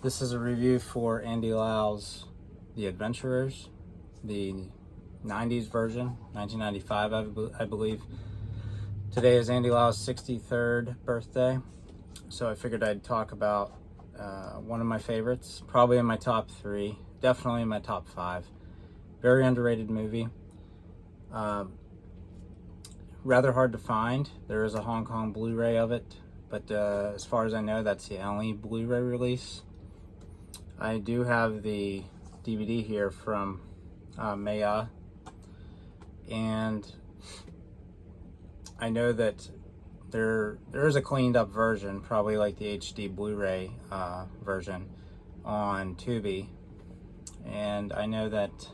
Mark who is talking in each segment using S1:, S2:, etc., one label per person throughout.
S1: This is a review for Andy Lau's The Adventurers, the 90s version, 1995, I believe. Today is Andy Lau's 63rd birthday, so I figured I'd talk about one of my favorites, probably in my top 3, definitely in my top 5. Very underrated movie. Rather hard to find. There is a Hong Kong Blu-ray of it, but as far as I know, that's the only Blu-ray release. I do have the DVD here from Maya, and I know that there is a cleaned up version, probably like the HD Blu-ray version on Tubi, and I know that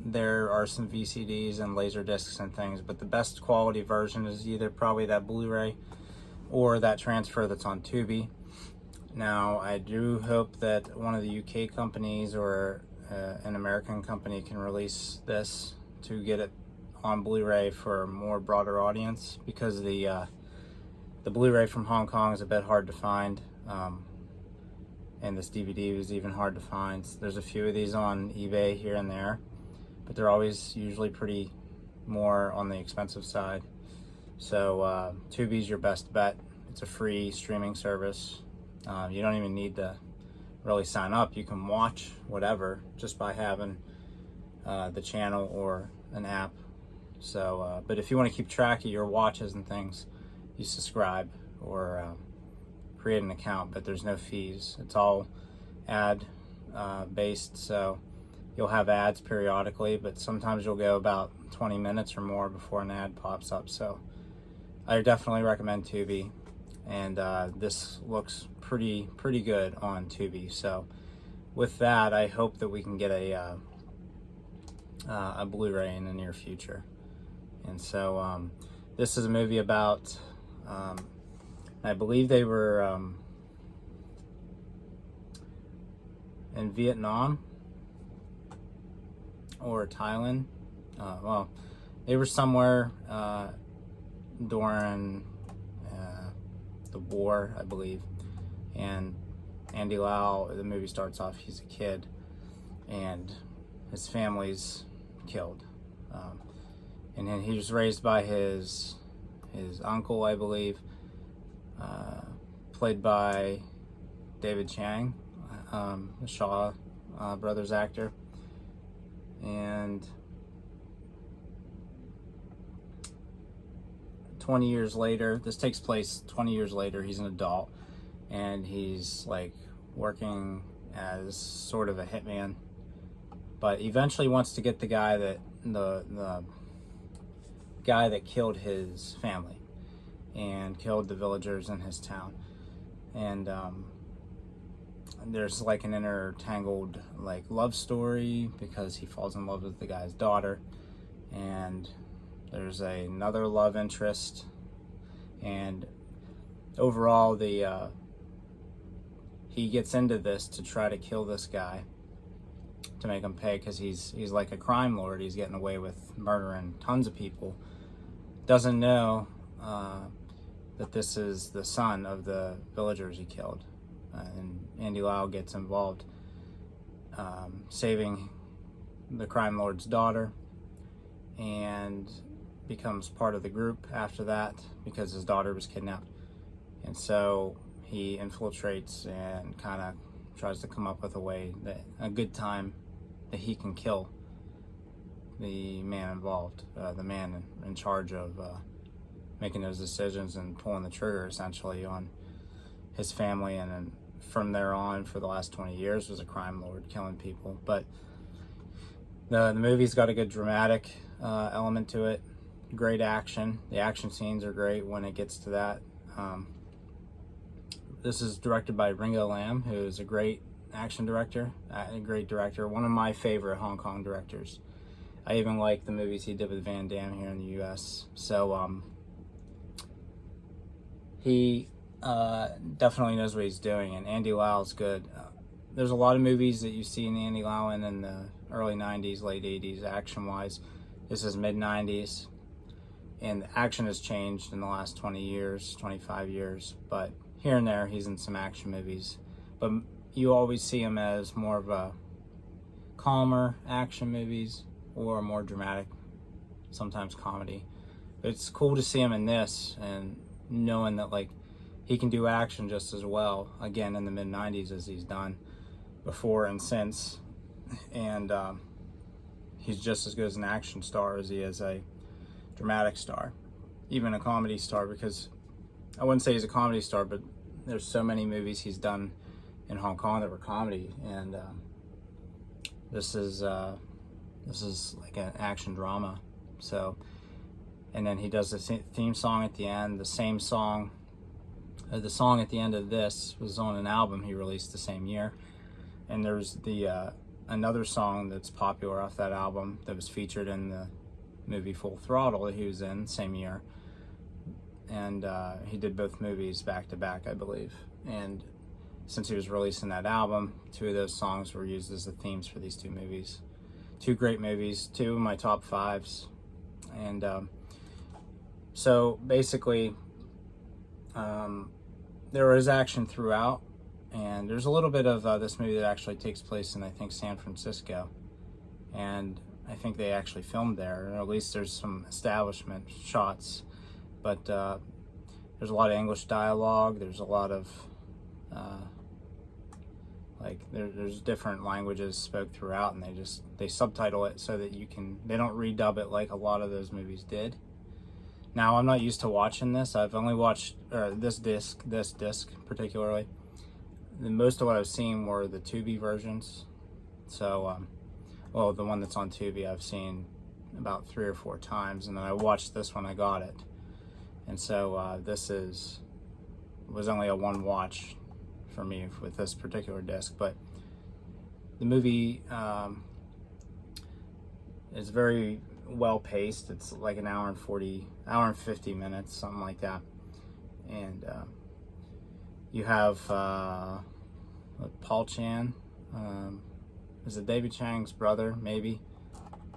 S1: there are some VCDs and laser discs and things, but the best quality version is either probably that Blu-ray or that transfer that's on Tubi. Now, I do hope that one of the UK companies or an American company can release this to get it on Blu-ray for a more broader audience, because the Blu-ray from Hong Kong is a bit hard to find, and this DVD was even hard to find. There's a few of these on eBay here and there, but they're always usually pretty more on the expensive side. So Tubi's your best bet. It's a free streaming service. You don't even need to really sign up. You can watch whatever just by having the channel or an app. So, but if you want to keep track of your watches and things, you subscribe or create an account, but there's no fees. It's all ad based, so you'll have ads periodically, but sometimes you'll go about 20 minutes or more before an ad pops up. So I definitely recommend Tubi, and this looks pretty good on Tubi. So with that, I hope that we can get a Blu-ray in the near future. And so this is a movie about, I believe they were in Vietnam or Thailand. Well, they were somewhere during the war, I believe. And Andy Lau, the movie starts off, he's a kid, and his family's killed. And then he was raised by his uncle, I believe, played by David Chang, the Shaw brothers actor. And 20 years later, this takes place 20 years later, he's an adult, and he's like working as sort of a hitman, but eventually wants to get the guy that the guy that killed his family and killed the villagers in his town. And there's like an intertangled like love story, because he falls in love with the guy's daughter, and there's another love interest, and overall he gets into this to try to kill this guy to make him pay, because he's like a crime lord. He's getting away with murdering tons of people. Doesn't know that this is the son of the villagers he killed, and Andy Lau gets involved, saving the crime lord's daughter, and becomes part of the group after that because his daughter was kidnapped. And so he infiltrates and kind of tries to come up with a good time that he can kill the man involved, the man in charge of making those decisions and pulling the trigger essentially on his family. And then from there on, for the last 20 years, was a crime lord killing people. But the movie's got a good dramatic element to it. Great action. The action scenes are great when it gets to that. This is directed by Ringo Lam, who is a great action director, a great director, one of my favorite Hong Kong directors. I even like the movies he did with Van Damme here in the US. So he definitely knows what he's doing, and Andy Lau's good. There's a lot of movies that you see in Andy Lau in the early 90s, late 80s, action-wise. This is mid-90s, and the action has changed in the last 20 years, 25 years, but here and there he's in some action movies, but you always see him as more of a calmer action movies or more dramatic, sometimes comedy. But it's cool to see him in this and knowing that like he can do action just as well, again in the mid-90s, as he's done before and since. And he's just as good as an action star as he is a dramatic star, even a comedy star, because I wouldn't say he's a comedy star, but there's so many movies he's done in Hong Kong that were comedy, and this is like an action drama. So, and then he does the theme song at the end, the same song. The song at the end of this was on an album he released the same year, and there's the another song that's popular off that album that was featured in the movie Full Throttle that he was in same year. And he did both movies back to back, I believe. And since he was releasing that album, 2 of those songs were used as the themes for these 2 movies. 2 great movies, 2 of my top 5s. And so basically, there is action throughout, and there's a little bit of this movie that actually takes place in, I think, San Francisco. And I think they actually filmed there, or at least there's some establishment shots. But there's a lot of English dialogue. There's a lot of there's different languages spoke throughout, and they subtitle it so that they don't redub it like a lot of those movies did. Now, I'm not used to watching this. I've only watched this disc particularly. Most of what I've seen were the Tubi versions. So, well, the one that's on Tubi I've seen about 3 or 4 times, and then I watched this when I got it. And so this was only a 1 watch for me with this particular disc, but the movie is very well paced. It's like an hour and 50 minutes, something like that. And you have Paul Chan, is it David Chang's brother, maybe?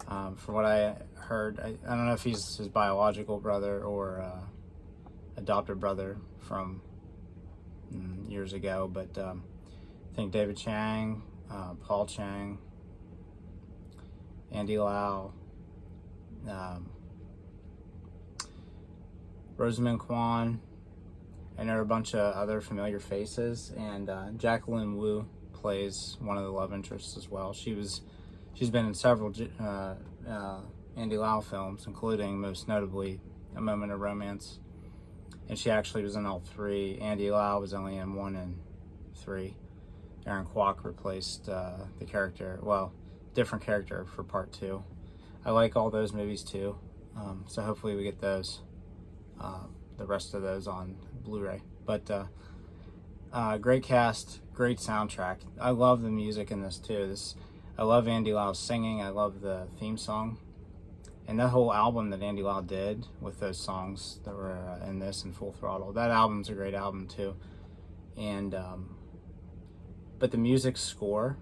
S1: From what I heard, I don't know if he's his biological brother or adopted brother from years ago, but I think David Chang, Paul Chang, Andy Lau, Rosamund Kwan, and there are a bunch of other familiar faces, and Jacqueline Wu plays one of the love interests as well. She's been in several Andy Lau films, including most notably A Moment of Romance, and she actually was in all 3. Andy Lau was only in 1 and 3. Aaron Kwok replaced the character, well, different character for part 2. I like all those movies too, so hopefully we get those, the rest of those on Blu-ray. But great cast, great soundtrack. I love the music in this too. I love Andy Lau's singing. I love the theme song, and that whole album that Andy Lau did with those songs that were in this and Full Throttle. That album's a great album too. And but the music score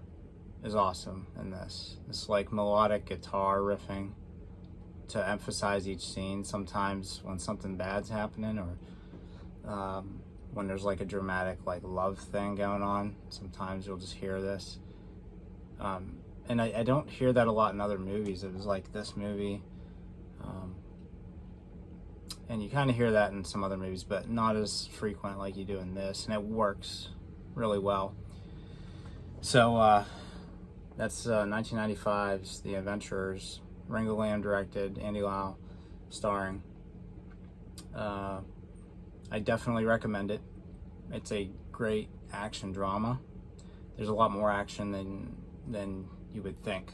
S1: is awesome in this. It's like melodic guitar riffing to emphasize each scene. Sometimes when something bad's happening, or when there's like a dramatic like love thing going on, sometimes you'll just hear this. And I don't hear that a lot in other movies. It was like this movie, and you kind of hear that in some other movies, but not as frequent like you do in this, and it works really well. So that's 1995's The Adventurers. Ringo Lam directed, Andy Lau starring. I definitely recommend it. It's a great action drama. There's a lot more action than you would think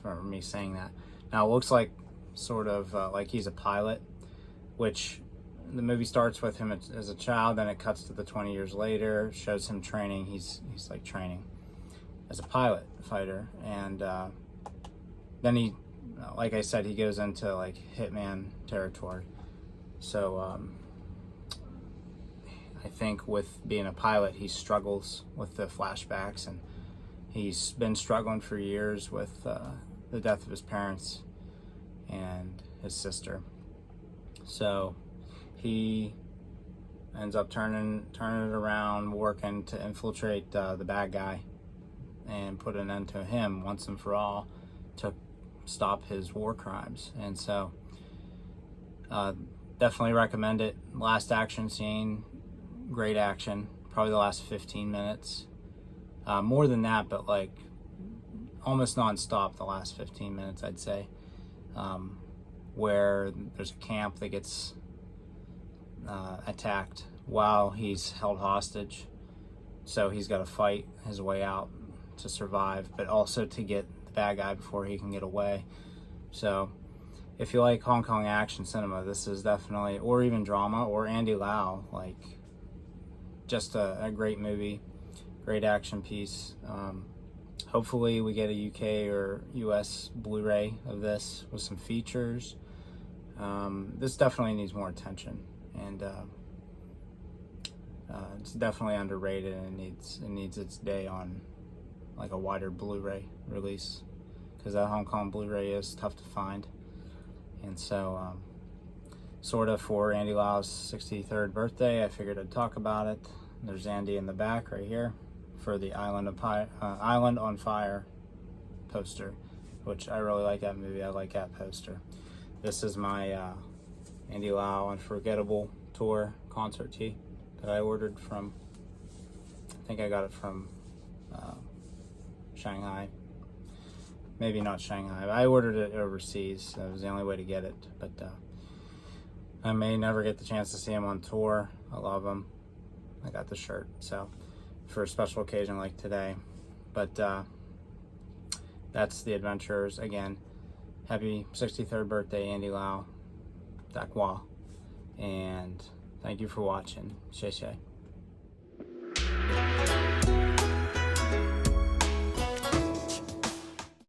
S1: for me saying that. Now it looks like sort of like he's a pilot, which the movie starts with him as a child, then it cuts to the 20 years later, shows him training. He's like training as a pilot fighter, and then he, like I said, he goes into like hitman territory. So I think with being a pilot, he struggles with the flashbacks, and he's been struggling for years with the death of his parents and his sister. So he ends up turning it around, working to infiltrate the bad guy and put an end to him once and for all, to stop his war crimes. And so definitely recommend it. Last action scene, great action, probably the last 15 minutes. More than that, but like almost non-stop the last 15 minutes, I'd say, where there's a camp that gets attacked while he's held hostage. So he's got to fight his way out to survive, but also to get the bad guy before he can get away. So if you like Hong Kong action cinema, this is definitely, or even drama, or Andy Lau, like just a great movie, great action piece. Hopefully we get a UK or US Blu-ray of this with some features. This definitely needs more attention, and it's definitely underrated, and it needs its day on like a wider Blu-ray release, because that Hong Kong Blu-ray is tough to find. And so sort of for Andy Lau's 63rd birthday, I figured I'd talk about it. There's Andy in the back right here for the Island on Fire poster, which I really like that movie. I like that poster. This is my Andy Lau Unforgettable Tour concert tee that I ordered from, I think I got it from Shanghai. Maybe not Shanghai. I ordered it overseas. That was the only way to get it. But I may never get the chance to see him on tour. I love him. I got the shirt, so for a special occasion like today. But that's the adventures. Again, happy 63rd birthday, Andy Lau Tak Wah. And thank you for watching. Shay Shay.